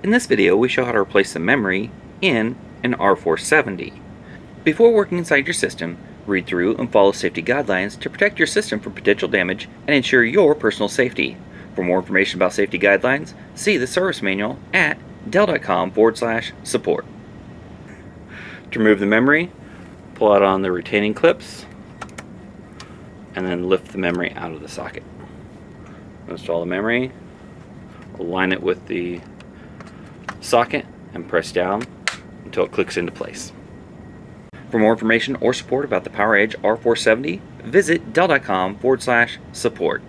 In this video, we show how to replace the memory in an R470. Before working inside your system, read through and follow safety guidelines to protect your system from potential damage and ensure your personal safety. For more information about safety guidelines, see the service manual at dell.com/support. To remove the memory, pull out on the retaining clips and then lift the memory out of the socket. Install the memory, align it with the socket and press down until it clicks into place. For more information or support about the PowerEdge R470, visit dell.com/support.